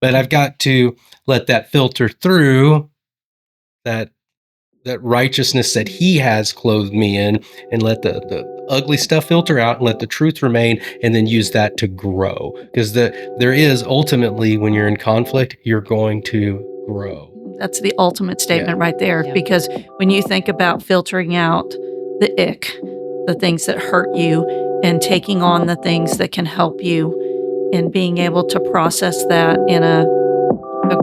but I've got to let that filter through that righteousness that he has clothed me in, and let the ugly stuff filter out and let the truth remain, and then use that to grow. Because there is ultimately, when you're in conflict, you're going to grow. That's the ultimate statement right there. Yeah. Because when you think about filtering out the ick, the things that hurt you, and taking on the things that can help you, and being able to process that in a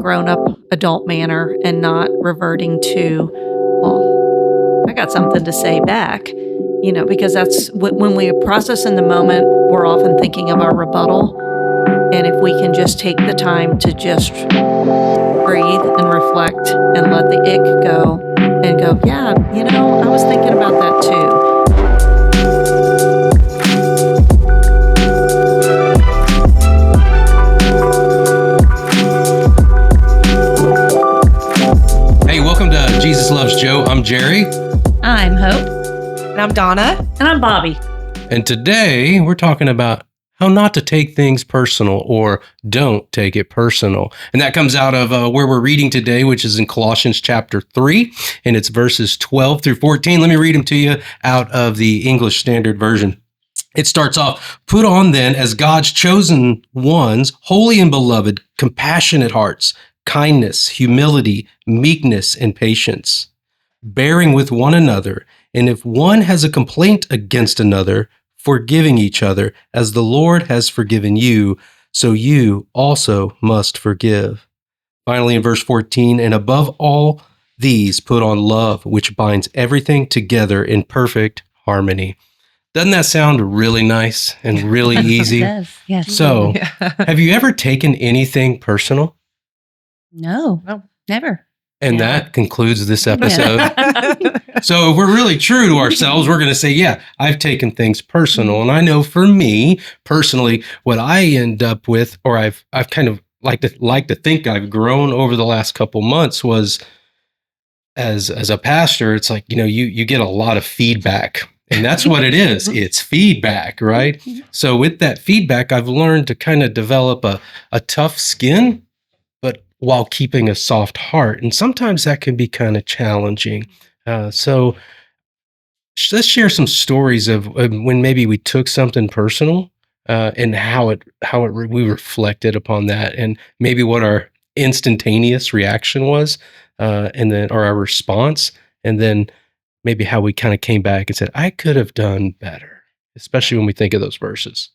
grown-up adult manner, and not reverting to, well, I got something to say back, because that's when we process in the moment, we're often thinking of our rebuttal. And if we can just take the time to just breathe and reflect and let the ick go and go, yeah, I was thinking about that too. Hey, welcome to Jesus Loves Joe. I'm Jerry. I'm Hope. And I'm Donna. And I'm Bobby. And today we're talking about how not to take things personal, or don't take it personal. And that comes out of where we're reading today, which is in Colossians chapter 3, and it's verses 12 through 14. Let me read them to you out of the English Standard Version. It starts off, "Put on then, as God's chosen ones, holy and beloved, compassionate hearts, kindness, humility, meekness, and patience, bearing with one another. And if one has a complaint against another, forgiving each other, as the Lord has forgiven you, so you also must forgive." Finally, in verse 14, "And above all these, put on love, which binds everything together in perfect harmony." Doesn't that sound really nice and really easy? It does, yes. So, have you ever taken anything personal? No, never. And Yeah. that concludes this episode. Yeah. So if we're really true to ourselves, we're going to say, yeah, I've taken things personal. And I know for me personally, what I end up with, or I've kind of like to think I've grown over the last couple months, was as a pastor, it's like, you get a lot of feedback. And that's what it is. It's feedback, right? So with that feedback, I've learned to kind of develop a tough skin, but while keeping a soft heart. And sometimes that can be kind of challenging. So let's share some stories of when maybe we took something personal, and how we reflected upon that, and maybe what our instantaneous reaction was, and then, or our response, and then maybe how we kind of came back and said, I could have done better, especially when we think of those verses.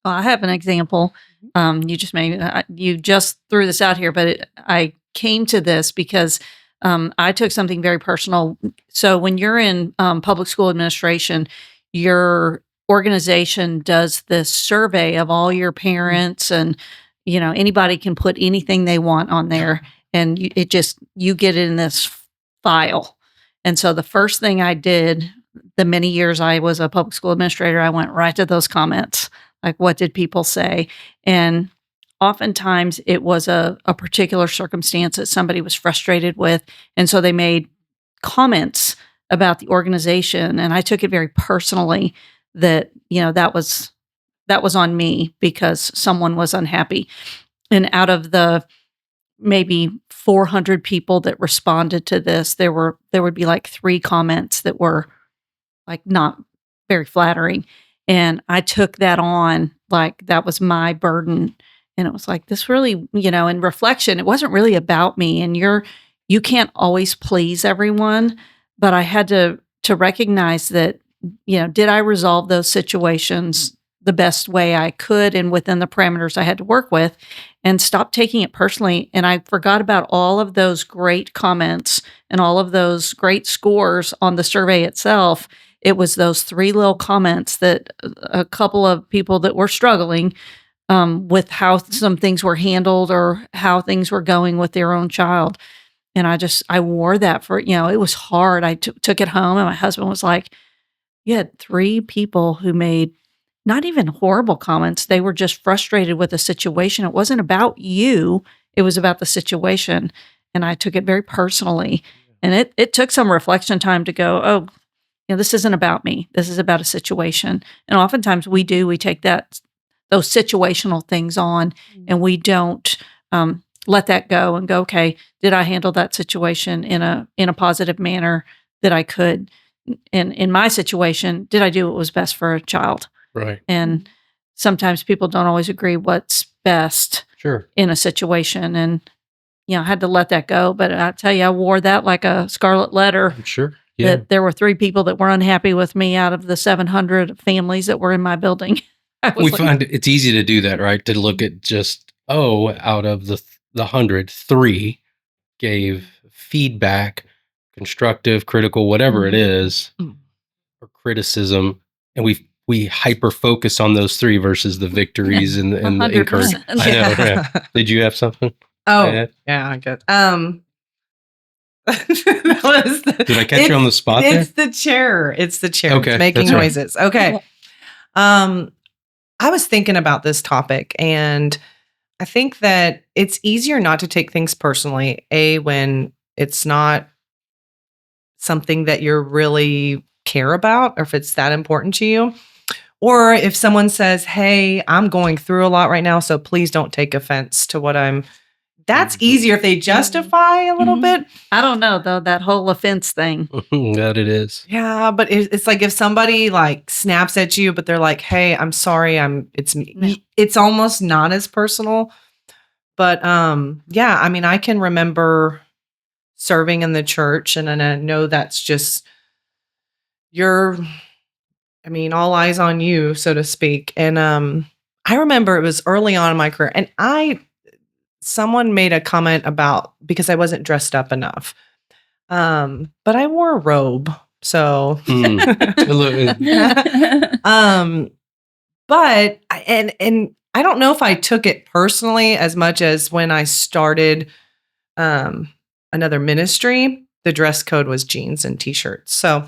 Well, I have an example. You just threw this out here, but I came to this because I took something very personal. So when you're in public school administration, your organization does this survey of all your parents, and anybody can put anything they want on there, and you get it in this file. And so the first thing I did, the many years I was a public school administrator, I went right to those comments. Like, what did people say? And oftentimes it was a particular circumstance that somebody was frustrated with. And so they made comments about the organization. And I took it very personally that, that was on me because someone was unhappy. And out of the maybe 400 people that responded to this, there would be like 3 comments that were like not very flattering. And I took that on like that was my burden. And it was like, this really, in reflection, it wasn't really about me. And you can't always please everyone, but I had to recognize that, did I resolve those situations the best way I could and within the parameters I had to work with, and stop taking it personally. And I forgot about all of those great comments and all of those great scores on the survey itself. It was those 3 little comments that a couple of people that were struggling with how some things were handled or how things were going with their own child. And I wore that for, it was hard. I took it home, and my husband was like, you had 3 people who made not even horrible comments. They were just frustrated with the situation. It wasn't about you. It was about the situation. And I took it very personally. And it took some reflection time to go, oh, this isn't about me. This is about a situation. And oftentimes we take those situational things on, and we don't let that go and go, okay, did I handle that situation in a positive manner that I could? And in my situation, did I do what was best for a child? Right. And sometimes people don't always agree what's best Sure. in a situation, and I had to let that go. But I tell you, I wore that like a scarlet letter. Sure. Yeah. That there were 3 people that were unhappy with me out of the 700 families that were in my building. I was We like, find it's easy to do that, right? To look at just, out of the 100, 3 gave feedback, constructive, critical, whatever it is, Mhm. or criticism, and we hyper focus on those 3 versus the victories and the 100%. encouragement. I know. Yeah. Did you have something? Oh, Yeah. yeah, I get. That was Did I catch you on the spot there? It's the chair. It's the chair. Okay, It's making that's right. noises. Okay. I was thinking about this topic, and I think that it's easier not to take things personally. When it's not something that you really care about, or if it's that important to you, or if someone says, "Hey, I'm going through a lot right now, so please don't take offense to what I'm." That's easier if they justify a little Mhm. bit. I don't know though, that whole offense thing. That it is. Yeah, but it's like if somebody like snaps at you, but they're like, "Hey, I'm sorry, it's me." No. It's almost not as personal. But yeah, I mean, I can remember serving in the church, and then I know that's just all eyes on you, so to speak. And I remember it was early on in my career, and someone made a comment about because I wasn't dressed up enough. But I wore a robe. So but and I don't know if I took it personally as much as when I started another ministry, the dress code was jeans and t-shirts. So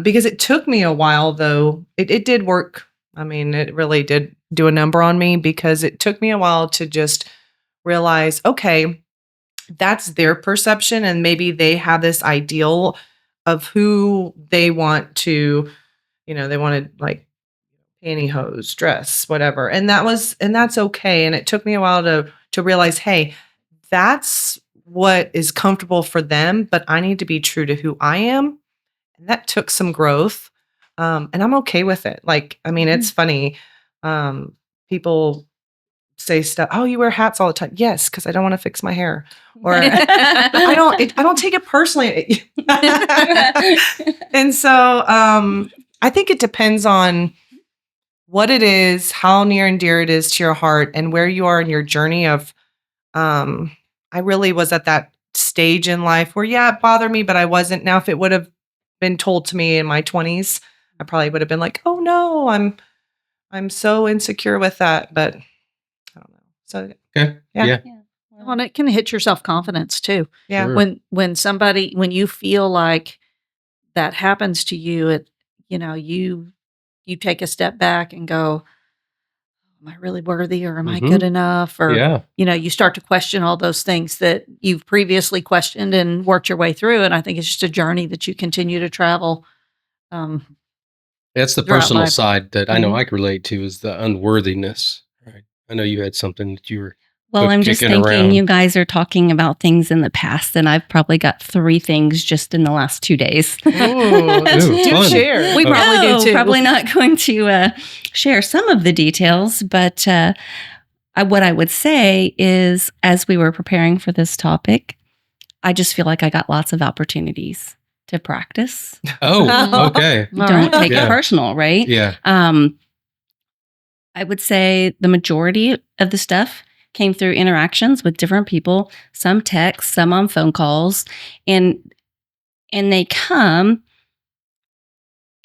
because it took me a while though, it did work. I mean, it really did do a number on me because it took me a while to just realize, okay, that's their perception, and maybe they have this ideal of who they want to, they wanted like pantyhose, dress, whatever. And that's okay. And it took me a while to realize, hey, that's what is comfortable for them, but I need to be true to who I am. And that took some growth. And I'm okay with it. Like, I mean, it's funny. People say stuff, "Oh, you wear hats all the time." Yes, because I don't want to fix my hair. Or I don't take it personally. And so I think it depends on what it is, how near and dear it is to your heart, and where you are in your journey of I really was at that stage in life where it bothered me, but I wasn't. Now if it would have been told to me in my 20s, I probably would have been like, "Oh no, I'm so insecure with that." But I don't know. So Okay. Yeah. Yeah. Well, and it can hit your self-confidence too. yeah. Sure. When you feel like that happens to you, you take a step back and go, am I really worthy, or am I Mhm. good enough? Or, Yeah. you start to question all those things that you've previously questioned and worked your way through. And I think it's just a journey that you continue to travel. That's the Throughout personal life. side that I know Mhm. I can relate to is the unworthiness. Right. I know you had something that you were Well, I'm just kicking thinking around. you guys are talking about things in the past, and I've probably got 3 things just in the last 2 days. Ooh, Ooh, do fun. share. We probably do too. Probably not going to share some of the details, but what I would say is, as we were preparing for this topic, I just feel like I got lots of opportunities to practice. Oh, okay. All Don't right. take Yeah. it personal, right? Yeah. I would say the majority of the stuff came through interactions with different people, some texts, some on phone calls, and they come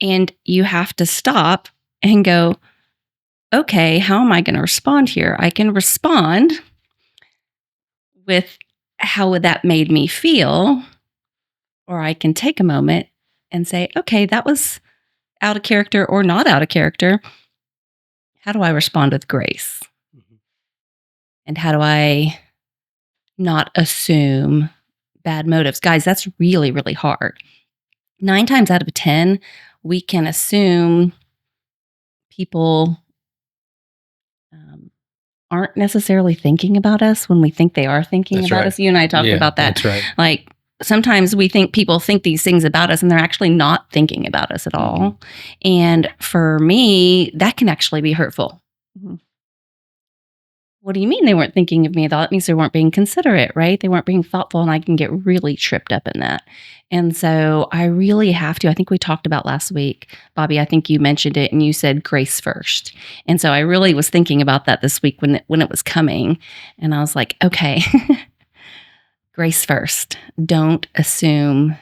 and you have to stop and go, okay, how am I going to respond here? I can respond with how that made me feel, or I can take a moment and say, okay, that was out of character or not out of character. How do I respond with grace? And how do I not assume bad motives? Guys, that's really, really hard. 9 times out of 10, we can assume people aren't necessarily thinking about us when we think they are thinking That's about right. us. You and I talked Yeah, about that. That's right. Like sometimes we think people think these things about us and they're actually not thinking about us at all. Mm-hmm. And for me, that can actually be hurtful. Mhm. What do you mean they weren't thinking of me? That means they weren't being considerate, right? They weren't being thoughtful, and I can get really tripped up in that. And so I really have to. I think we talked about last week, Bobby. I think you mentioned it, and you said grace first. And so I really was thinking about that this week when it was coming, and I was like, okay, grace first. Don't assume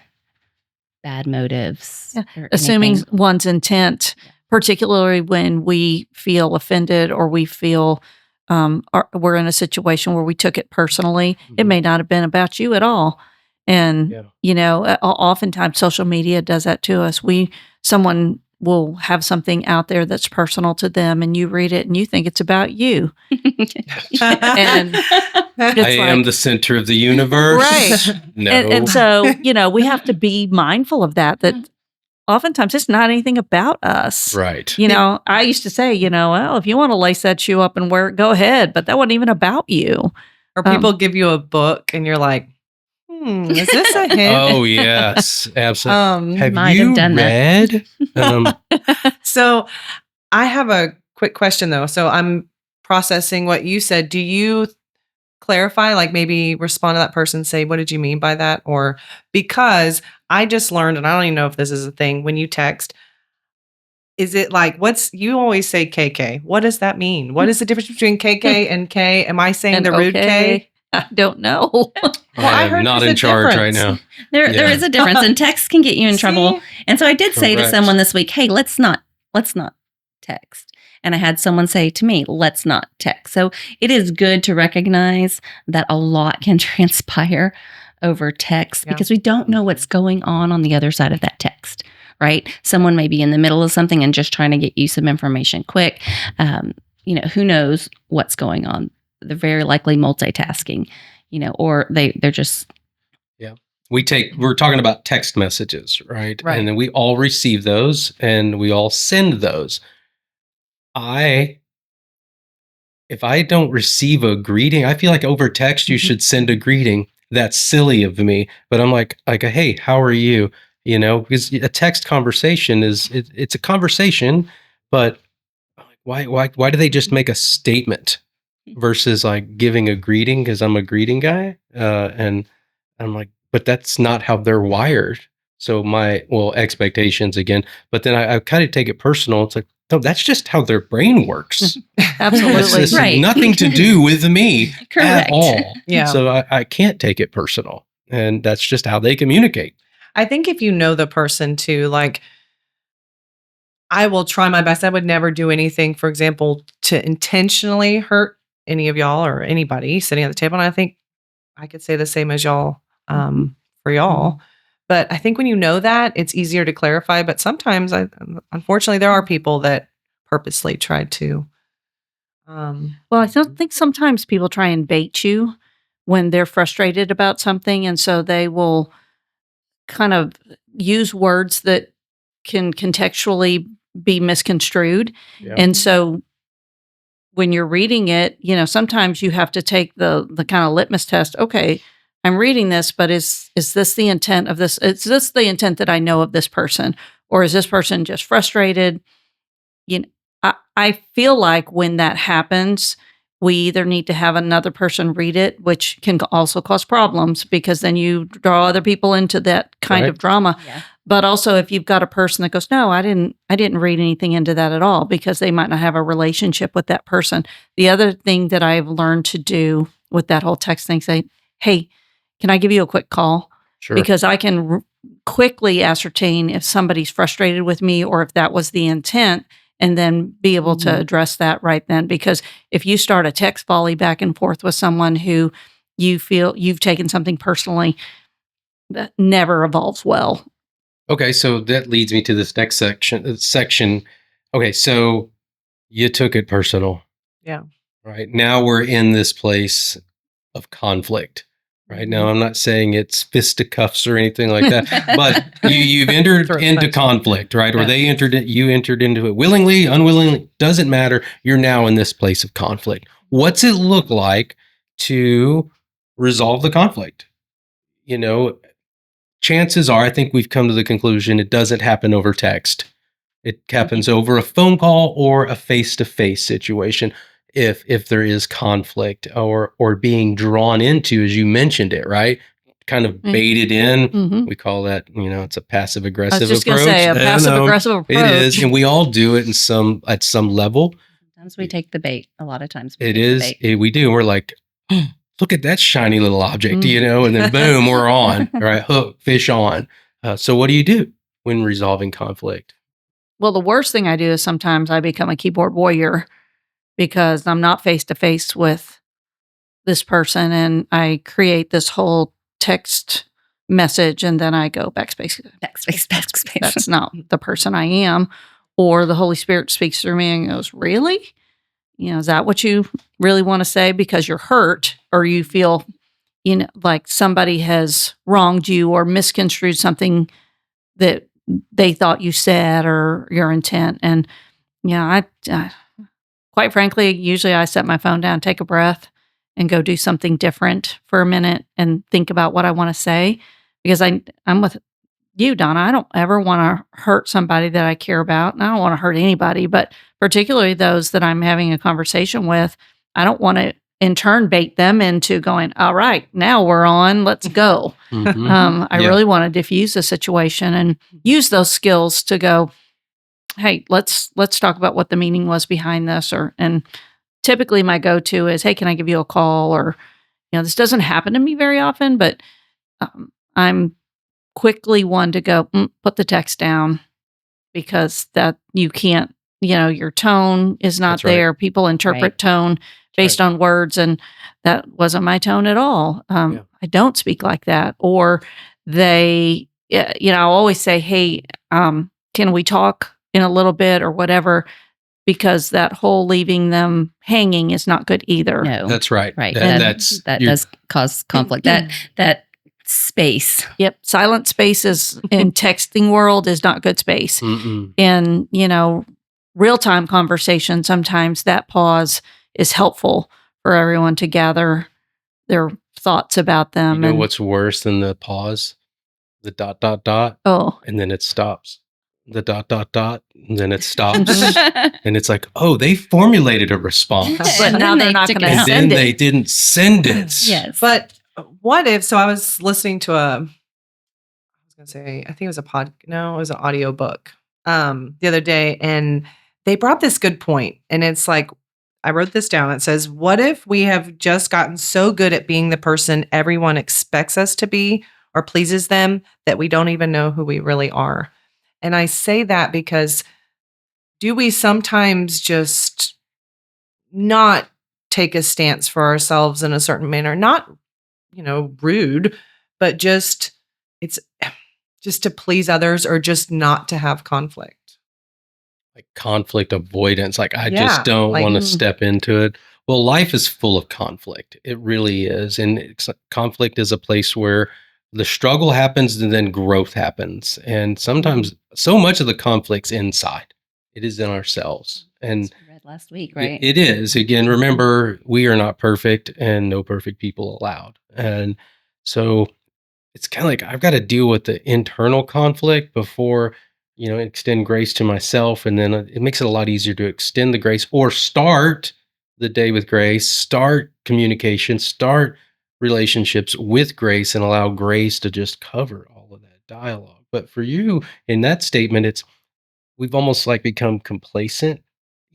bad motives. Yeah, or Assuming anything. one's intent, particularly when we feel offended or we feel or we're in a situation where we took it personally. It Mhm. may not have been about you at all. And, Yeah. oftentimes social media does that to us. Someone will have something out there that's personal to them and you read it and you think it's about you. And I it's am like- the center of the universe. Right. No. And so, we have to be mindful of that oftentimes it's not anything about us. right. I used to say, well, if you want to lace that shoe up and wear it, go ahead. But that wasn't even about you. Or people give you a book and you're like, is this a hint? Oh yes, absolutely. Have Might you have done that. read? So I have a quick question though. So I'm processing what you said. Do you clarify, like maybe respond to that person, say, what did you mean by that? Or because I just learned, and I don't even know if this is a thing, when you text, is it like, you always say KK. What does that mean? What is the difference between KK and K? Am I saying the rude K? I don't know. Well, I I heard am not there's in a charge right difference. now. There Yeah. is a difference, and text can get you in trouble. See? And so I did say to Correct. someone this week, "Hey, let's not text." And I had someone say to me, "Let's not text." So it is good to recognize that a lot can transpire over text Yeah. because we don't know what's going on the other side of that text. Right? Someone may be in the middle of something and just trying to get you some information quick. Who knows what's going on? They're very likely multitasking. Or they're just We're talking about text messages, right? Right. And then we all receive those and we all send those. If I don't receive a greeting, I feel like over text you Mhm. should send a greeting. That's silly of me, but I'm like, hey, how are you? Because a text conversation it's a conversation, but why do they just make a statement versus like giving a greeting? Because I'm a greeting guy, and I'm like, but that's not how they're wired. So expectations again, but then I kind of take it personal. It's like, no, that's just how their brain works. Absolutely. It's Right. nothing to do with me correct. at all. Yeah. So I can't take it personal. And that's just how they communicate. I think if you know the person too, like I will try my best. I would never do anything, for example, to intentionally hurt any of y'all or anybody sitting at the table. And I think I could say the same as y'all for y'all. But I think when you know that, it's easier to clarify. But sometimes, unfortunately, there are people that purposely try to. Well, I don't think sometimes people try and bait you when they're frustrated about something. And so they will kind of use words that can contextually be misconstrued. Yeah. And so when you're reading it, sometimes you have to take the kind of litmus test. Okay, I'm reading this, but is this the intent of this? Is this the intent that I know of this person? Or is this person just frustrated? I feel like when that happens, we either need to have another person read it, which can also cause problems because then you draw other people into that kind of drama. Yeah. But also if you've got a person that goes, no, I didn't read anything into that at all because they might not have a relationship with that person. The other thing that I've learned to do with that whole text thing, say, hey, can I give you a quick call? Sure. Because I can quickly ascertain if somebody's frustrated with me or if that was the intent and then be able to address that right then. Because if you start a text volley back and forth with someone who you feel you've taken something personally, that never evolves well. Okay, so that leads me to this next section. Okay, so you took it personal. Yeah. Right. Now we're in this place of conflict. Right. Now I'm not saying it's fisticuffs or anything like that, but you've entered Throat into punching. conflict, right? Or Yeah. you entered into it willingly, unwillingly, doesn't matter. You're now in this place of conflict. What's it look like to resolve the conflict? You know, chances are, I think we've come to the conclusion it doesn't happen over text. It happens over a phone call or a face-to-face situation. If there is conflict or being drawn into, as you mentioned it, right? Kind of Mm. baited in. Mm-hmm. We call that, it's a passive I aggressive was just approach. going to say a I know. passive aggressive approach. It is, and we all do it at some level. Sometimes we take the bait. A lot of times we It take is. the bait. We do. We're like, look at that shiny little object, Mm. and then boom, we're on. Right, hook, fish on. So what do you do when resolving conflict? Well, the worst thing I do is sometimes I become a keyboard warrior because I'm not face to face with this person and I create this whole text message and then I go backspace. Backspace. That's not the person I am. Or the Holy Spirit speaks through me and goes, really? Is that what you really want to say? Because you're hurt or you feel, like somebody has wronged you or misconstrued something that they thought you said or your intent. And, I quite frankly, usually I set my phone down, take a breath and go do something different for a minute and think about what I want to say. Because I'm with you, Donna. I don't ever want to hurt somebody that I care about. And I don't want to hurt anybody, but particularly those that I'm having a conversation with. I don't want to in turn bait them into going, all right, now we're on, let's go. Mhm. I Yeah. really want to diffuse the situation and use those skills to go, hey, let's talk about what the meaning was behind this. And typically my go-to is, hey, can I give you a call? Or, this doesn't happen to me very often, but I'm quickly one to go, put the text down because that you can't, your tone is not That's right. there. People interpret Right. tone based on words, and that wasn't my tone at all. Yeah. I don't speak like that. Or they, I'll always say, hey, can we talk in a little bit or whatever? Because that whole leaving them hanging is not good either. No. That's right. Right. That Does cause conflict. That space. Yep. Silent spaces in texting world is not good space. Mm-mm. In, real-time conversation, sometimes that pause is helpful for everyone to gather their thoughts about You them. know and what's worse than the pause? The ... oh, and then it stops. The ... and then it stops. And it's like, oh, they formulated a response. But And now then they're they not took gonna it And out. then send they it. didn't send it. Yes. But what if, so I was listening to I think it was it was an audio book the other day, and they brought this good point. And it's like, I wrote this down. It says, what if we have just gotten so good at being the person everyone expects us to be or pleases them that we don't even know who we really are? And I say that because do we sometimes just not take a stance for ourselves in a certain manner? Not, rude, but just to please others or just not to have conflict. Like conflict avoidance. Like, I Yeah, just don't like- want to step into it. Well, life is full of conflict. It really is. And conflict is a place where the struggle happens and then growth happens. And sometimes so much of the conflict's inside. It is in ourselves. And As we read last week, right? it is. Again, remember, we are not perfect and no perfect people allowed. And so it's kind of like I've got to deal with the internal conflict before, extend grace to myself. And then it makes it a lot easier to extend the grace or start the day with grace, start communication, start relationships with grace, and allow grace to just cover all of that dialogue. But for you in that statement, we've almost like become complacent,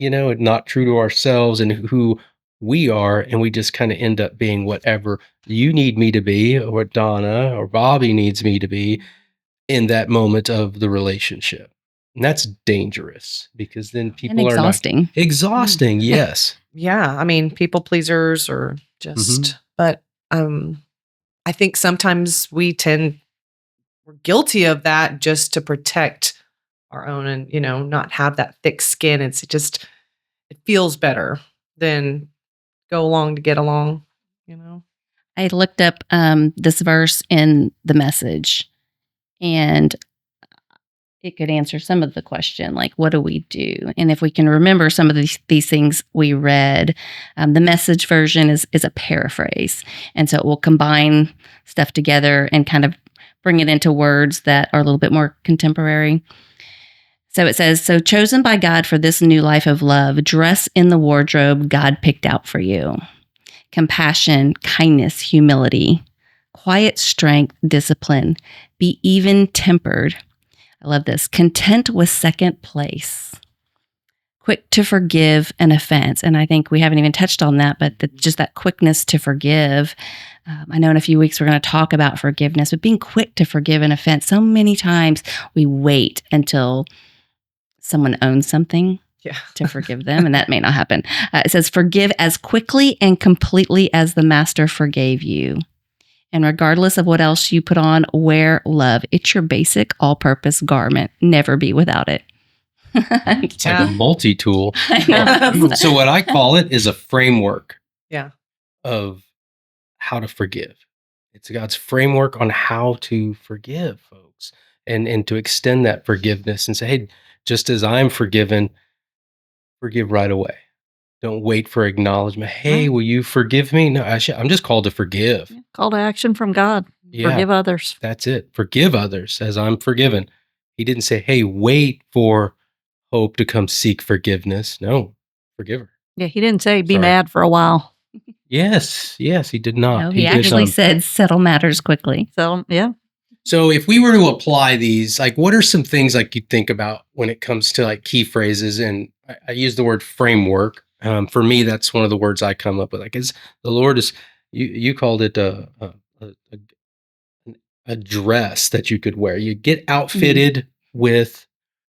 and not true to ourselves and who we are. And we just kind of end up being whatever you need me to be, or what Donna or Bobby needs me to be in that moment of the relationship. And that's dangerous because then And people are not exhausting. exhausting. Yes. Yeah, I mean, people pleasers or just, but I think sometimes we're guilty of that just to protect our own and, not have that thick skin. It feels better than go along to get along, I looked up this verse in the Message, and it could answer some of the question, like, what do we do? And if we can remember some of these things we read, the Message version is a paraphrase. And so it will combine stuff together and kind of bring it into words that are a little bit more contemporary. So it says, so chosen by God for this new life of love, dress in the wardrobe God picked out for you. Compassion, kindness, humility, quiet strength, discipline, be even tempered. I love this. Content with second place. Quick to forgive an offense. And I think we haven't even touched on that, but just that quickness to forgive. I know in a few weeks we're going to talk about forgiveness, but being quick to forgive an offense. So many times we wait until someone owns something to forgive them, and that may not happen. It says, forgive as quickly and completely as the master forgave you. And regardless of what else you put on, wear love. It's your basic all-purpose garment. Never be without it. It's like Yeah. a multi-tool. I know. So what I call it is a framework Yeah. of how to forgive. It's God's framework on how to forgive folks and to extend that forgiveness and say, hey, just as I'm forgiven, forgive right away. Don't wait for acknowledgement. Hey, will you forgive me? No, I'm just called to forgive. Call to action from God. Yeah, Forgive others. that's it. Forgive others as I'm forgiven. He didn't say, hey, wait for Hope to come seek forgiveness. No, forgive her. Yeah, he didn't say be Sorry. mad for a while. Yes, he did not. No, he did actually some- said settle matters quickly. So yeah. So if we were to apply these, like what are some things like you think about when it comes to like key phrases? And I use the word framework. For me, that's one of the words I come up with. Like, is the Lord is you called it a dress that you could wear. You get outfitted with,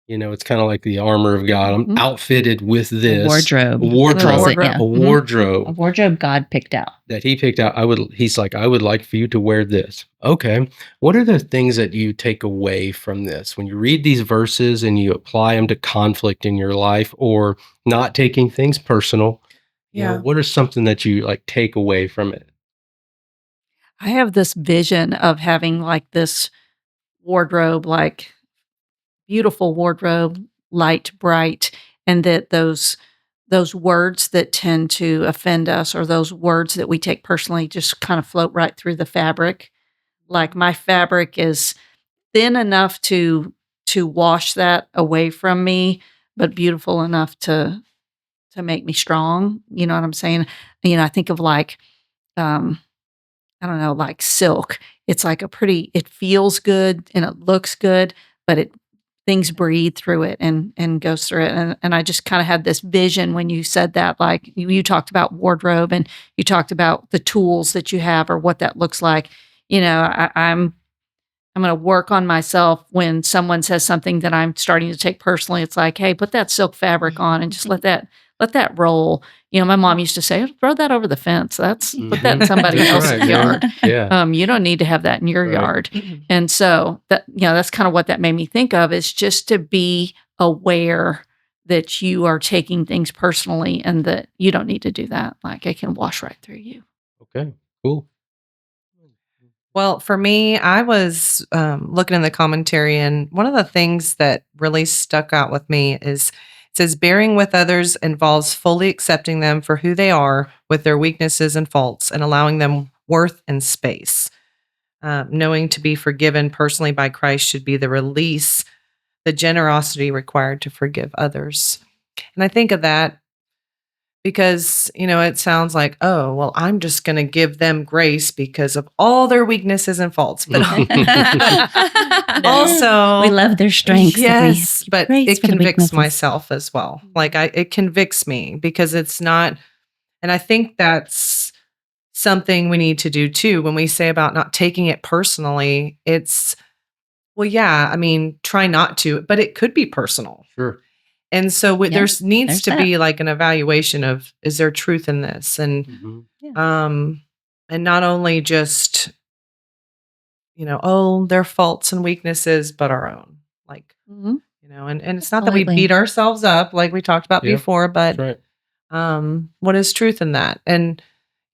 it's kind of like the armor of God. I'm Mhm. outfitted with this Wardrobe. a wardrobe, Wardrobe. Yeah. a Mhm. wardrobe A wardrobe God picked out. that He picked out. He's like, I would like for you to wear this. Okay, what are the things that you take away from this when you read these verses and you apply them to conflict in your life or not taking things personal? Yeah. What are something that you like take away from it? I have this vision of having like this wardrobe, like beautiful wardrobe, light, bright, and that those words that tend to offend us or those words that we take personally just kind of float right through the fabric. Like my fabric is thin enough to wash that away from me, but beautiful enough to make me strong. You know what I'm saying? I think of like I don't know, like silk. It's like it feels good and it looks good, but things breathe through it and goes through it. And I just kind of had this vision when you said that, like you talked about wardrobe and you talked about the tools that you have or what that looks like. I'm going to work on myself when someone says something that I'm starting to take personally. It's like, hey, put that silk fabric on and just let that roll. My mom used to say, throw that over the fence. Put that in somebody That's else's right, yard. Yeah. You don't need to have that in your Right. yard. And so that's kind of what that made me think of, is just to be aware that you are taking things personally and that you don't need to do that. Like it can wash right through you. Okay, cool. Well, for me, I was looking in the commentary, and one of the things that really stuck out with me is it says, bearing with others involves fully accepting them for who they are with their weaknesses and faults and allowing them worth and space. Knowing to be forgiven personally by Christ should be the release, the generosity required to forgive others. And I think of that because, it sounds like, oh, well, I'm just going to give them grace because of all their weaknesses and faults. But also, We love their strengths. yes, but grace it for the convicts weaknesses. myself as well. Like it convicts me because it's not, and I think that's something we need to do too. When we say about not taking it personally, it's, well, yeah, I mean, try not to, but it could be personal. Sure. And so Yeah, there's needs there's to that. be like an evaluation of, is there truth in this? And, Mhm. and not only just, their faults and weaknesses, but our own, like, Mhm. and it's not that we Absolutely. beat ourselves up like we talked about Yeah, before, but, That's right. what is truth in that? And,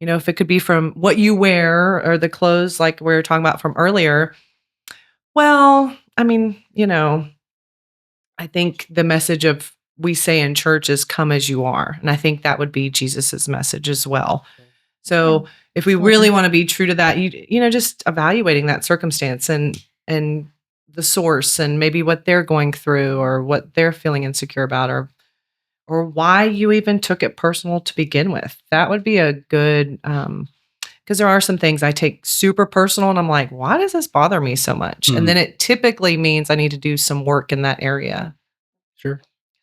if it could be from what you wear or the clothes, like we were talking about from earlier, well, I mean, I think the message of we say in church is come as you are. And I think that would be Jesus's message as well. So if we really want to be true to that, just evaluating that circumstance and the source and maybe what they're going through or what they're feeling insecure about or why you even took it personal to begin with. That would be a good because there are some things I take super personal and I'm like, why does this bother me so much? Mhm. And then it typically means I need to do some work in that area. Sure.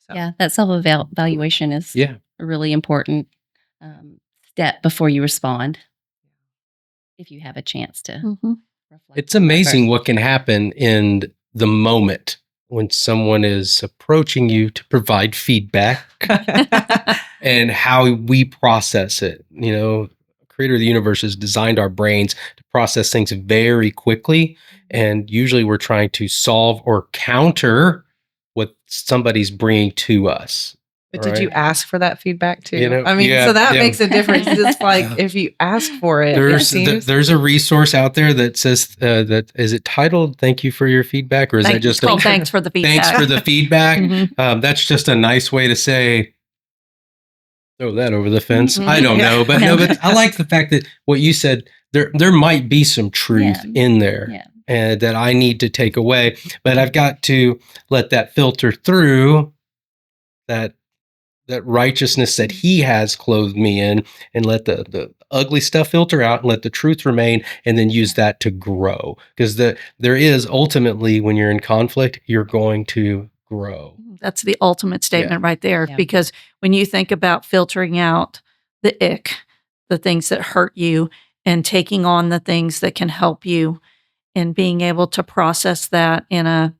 So, Yeah, that self-evaluation is Yeah. a really important step before you respond. If you have a chance to Mhm. reflect. It's amazing what can happen in the moment when someone is approaching you to provide feedback and how we process it. Creator of the universe has designed our brains to process things very quickly. And usually we're trying to solve or counter what somebody's bringing to us. But did you ask for that feedback too? You know, I mean, yeah, so that yeah. makes a difference. It's like Yeah. if you ask for it, it There's seems there's a resource out there that says that is it titled "Thank you for your feedback" or is that It's just called thanks for the feedback. thanks for the feedback? Mhm. That's just a nice way to say throw that over the fence. Mhm. I don't Yeah. know, but no, but I like the fact that what you said there might be some truth Yeah. in there. Yeah. And that I need to take away, but I've got to let that filter through that righteousness that he has clothed me in and let the ugly stuff filter out and let the truth remain and then use that to grow. Because there is ultimately when you're in conflict, you're going to grow. That's the ultimate statement right there. Yeah. Because when you think about filtering out the ick, the things that hurt you, and taking on the things that can help you, and being able to process that in a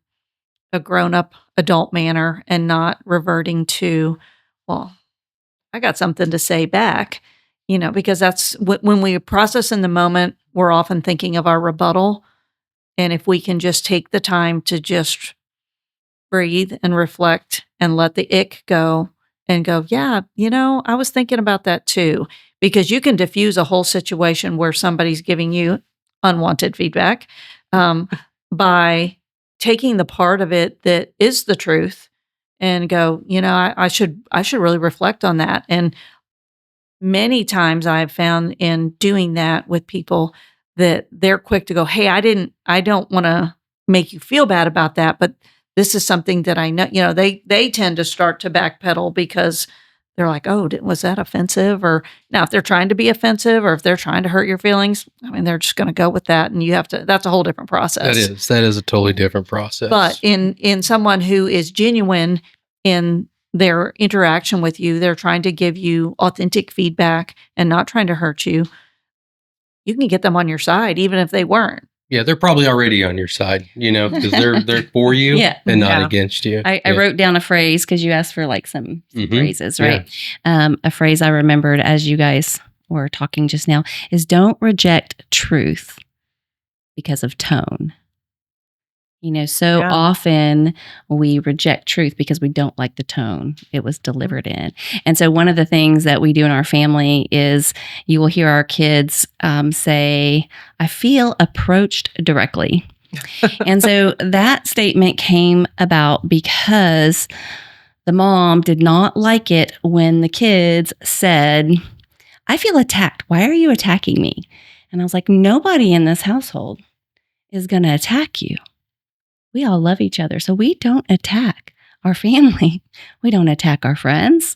grown up adult manner and not reverting to, well, I got something to say back, because that's when we process in the moment, we're often thinking of our rebuttal. And if we can just take the time to just breathe and reflect and let the ick go and go, yeah, I was thinking about that too. Because you can diffuse a whole situation where somebody's giving you unwanted feedback by taking the part of it that is the truth and go, I should really reflect on that. And many times I've found in doing that with people that they're quick to go, hey, I don't want to make you feel bad about that, but this is something that I know, they tend to start to backpedal because they're like, oh, was that offensive? Or now if they're trying to be offensive or if they're trying to hurt your feelings, I mean, they're just going to go with that. And that's a whole different process. That is a totally different process. But in someone who is genuine in their interaction with you, they're trying to give you authentic feedback and not trying to hurt you. You can get them on your side, even if they weren't. Yeah, they're probably already on your side, because they're for you Yeah. and not Yeah. against you. I wrote down a phrase because you asked for like some Mhm. phrases, right? A phrase I remembered as you guys were talking just now is don't reject truth because of tone. So Yeah. often we reject truth because we don't like the tone it was delivered in. And so one of the things that we do in our family is you will hear our kids say, I feel approached directly. And so that statement came about because the mom did not like it when the kids said, I feel attacked. Why are you attacking me? And I was like, nobody in this household is going to attack you. We all love each other. So we don't attack our family. We don't attack our friends.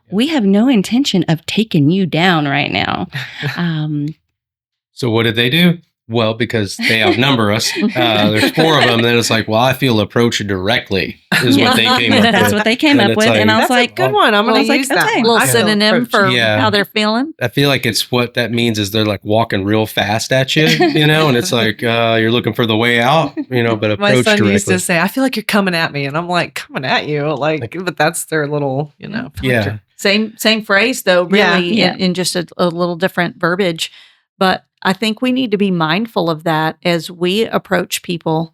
We have no intention of taking you down right now. So what did they do? Well, because they outnumber us. There's 4 of them. Then it's like, well, I feel approached directly is what they came up That's with. what they came And up it's with. like- And I was That's like, a good one. I'm Well, I going was to like, use that okay. one. Little I feel synonym approached. for Yeah. how they're feeling. I feel like it's what that means is they're like walking real fast at you, and it's like you're looking for the way out, but My approach son directly. used to say, I feel like you're coming at me. And I'm like, coming at you? But that's their little, I feel like Yeah. you're- Same phrase though, really, Yeah. in just a little different verbiage. But I think we need to be mindful of that as we approach people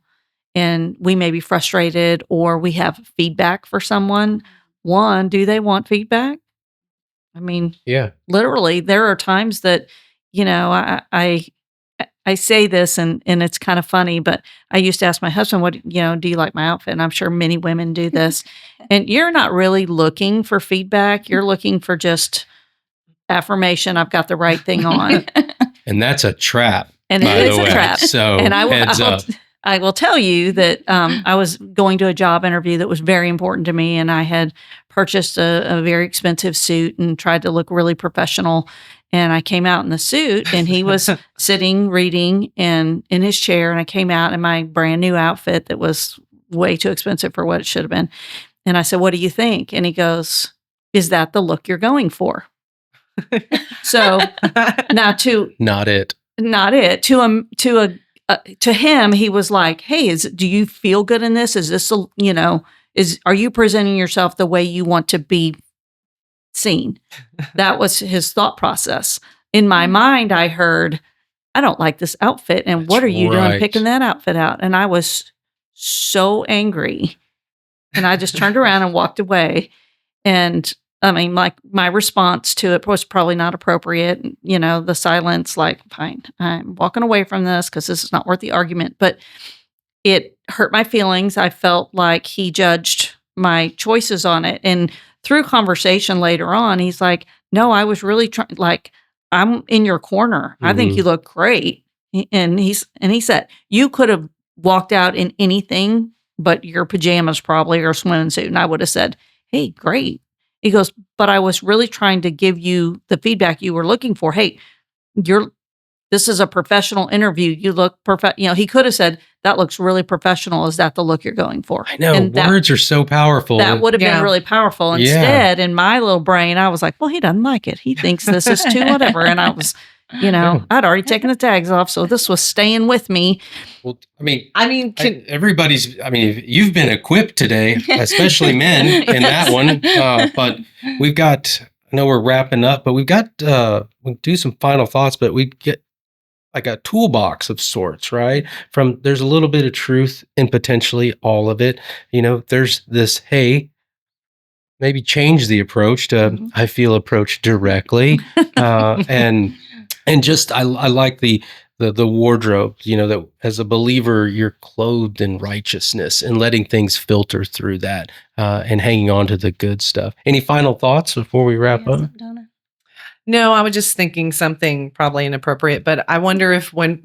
and we may be frustrated or we have feedback for someone. One, do they want feedback? I mean, Yeah. literally, there are times that, I I say this and it's kind of funny, but I used to ask my husband, what, do you like my outfit? And I'm sure many women do this. And you're not really looking for feedback. You're looking for just affirmation. I've got the right thing on. And that's a trap. And by it is the a way. trap. So And heads up. I will tell you that I was going to a job interview that was very important to me, and I had purchased a very expensive suit and tried to look really professional. And I came out in the suit, and he was sitting reading in his chair, and I came out in my brand new outfit that was way too expensive for what it should have been. And I said, "What do you think?" And he goes, "Is that the look you're going for?" So now Not it. to him, he was like, "Hey, do you feel good in this? Is this are you presenting yourself the way you want to be seen?" That was his thought process. In my mind, I heard, "I don't like this outfit, and what That's are you doing right. picking that outfit out?" And I was so angry, and I just turned around and walked away. And I mean, like, my response to it was probably not appropriate. The silence, like, fine, I'm walking away from this because this is not worth the argument. But it hurt my feelings. I felt like he judged my choices on it. And through conversation later on, he's like, "No, I was really trying, like, I'm in your corner. I think Mhm. you look great." And he said, "You could have walked out in anything but your pajamas probably, or a swimming suit." And I would have said, "Hey, great." He goes, "But I was really trying to give you the feedback you were looking for. Hey, this is a professional interview. You look perfect." He could have said, "That looks really professional. Is that the look you're going for?" I know. And Words are so powerful. that would have Yeah. been really powerful. Yeah. Instead, in my little brain, I was like, "Well, he doesn't like it. He thinks this is too whatever." And I was, I'd already taken the tags off. So this was staying with me. Well, I mean, I mean, you've been equipped today, especially men in that one. But we've got, I know we're wrapping up, but we've got, we'll do some final thoughts, but we get like a toolbox of sorts, right? There's a little bit of truth in potentially all of it. There's this, hey, maybe change the approach to, I feel approach directly. And just, I like the wardrobe, that as a believer, you're clothed in righteousness and letting things filter through that and hanging on to the good stuff. Any final thoughts before we wrap up? Donna? no, I was just thinking something probably inappropriate, but I wonder if when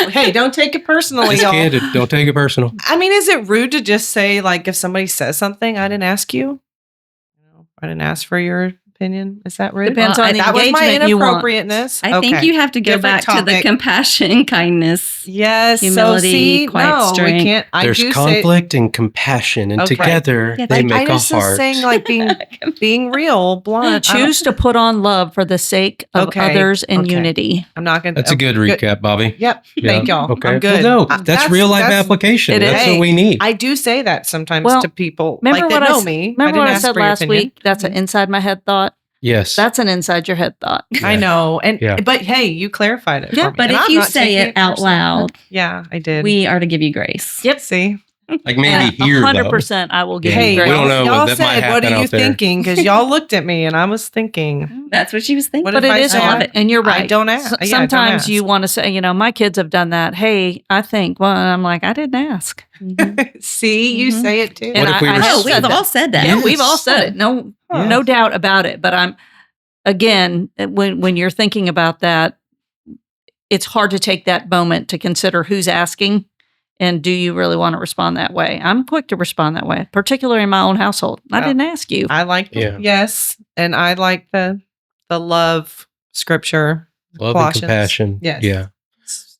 hey, don't take it personally, It's y'all. candid. Don't take it personal. I mean, is it rude to just say, like, if somebody says something, I didn't ask you? I didn't ask for your opinion. Is that rude? Depends on the that was my engagement you want. inappropriateness. I think Okay. you have to go Different back to the topic. compassion, kindness. Yes. humility, so see, quiet no, strength. we can't. I There's do conflict and compassion, and Okay. together Yeah, they Say, make I a just was heart. saying, like, being real, blunt. I don't- Choose to put on love for the sake of Okay, others and okay. unity. I'm not going to. That's a good recap, Bobby. Yep. Yeah, Thank y'all. Okay. I'm good. Well, no, that's real life that's- application. it That's is. what we need. I do say that sometimes Well, to people remember like that what I know s- me. Remember didn't what I ask said for your last opinion. week? That's an inside my head thought. Yes. That's an inside your head thought. I know, and Yeah. but hey, you clarified it. Yeah, for me, But and if I'm you not say taking it out personally. loud, yeah, I did. we are to give you grace. Yep. See, Like maybe here, though. 100%. I will give Yeah. hey, you We grace. don't know. Y'all That might said, "What happen are you out there." thinking?" Because y'all looked at me, and I was thinking, That's what she was thinking. What But if it I is say love I- it, and you're right. I don't ask. Yeah, I don't Sometimes ask. you want to say, my kids have done that. Hey, I think. Well, and I'm like, I didn't ask. see, you Mhm. say it too. And What if we I were have Oh, said we've that. all said that. Yeah, we've all Yes. said it. No, Huh. no doubt about it. But again, when you're thinking about that, it's hard to take that moment to consider who's asking and do you really want to respond that way. I'm quick to respond that way, particularly in my own household. I Well, didn't ask you. I like Yeah. yes, and I like the love scripture. Love Colossians. and compassion. Yes. Yeah.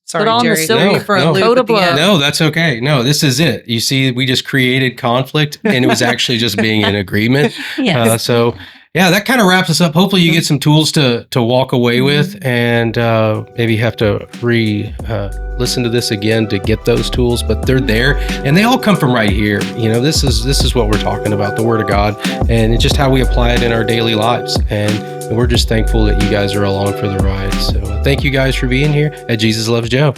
Sorry, on the Jerry, silver threw you for a no. loop Code at of the love. end. No, that's okay. No, this is it. You see, we just created conflict, and it was actually just being in agreement. Yes. So, yeah, that kind of wraps us up. Hopefully, you get some tools to walk away with, and maybe have to listen to this again to get those tools. But they're there, and they all come from right here. This is what we're talking about, the Word of God, and it's just how we apply it in our daily lives. And we're just thankful that you guys are along for the ride. So, thank you guys for being here at Jesus Loves Joe.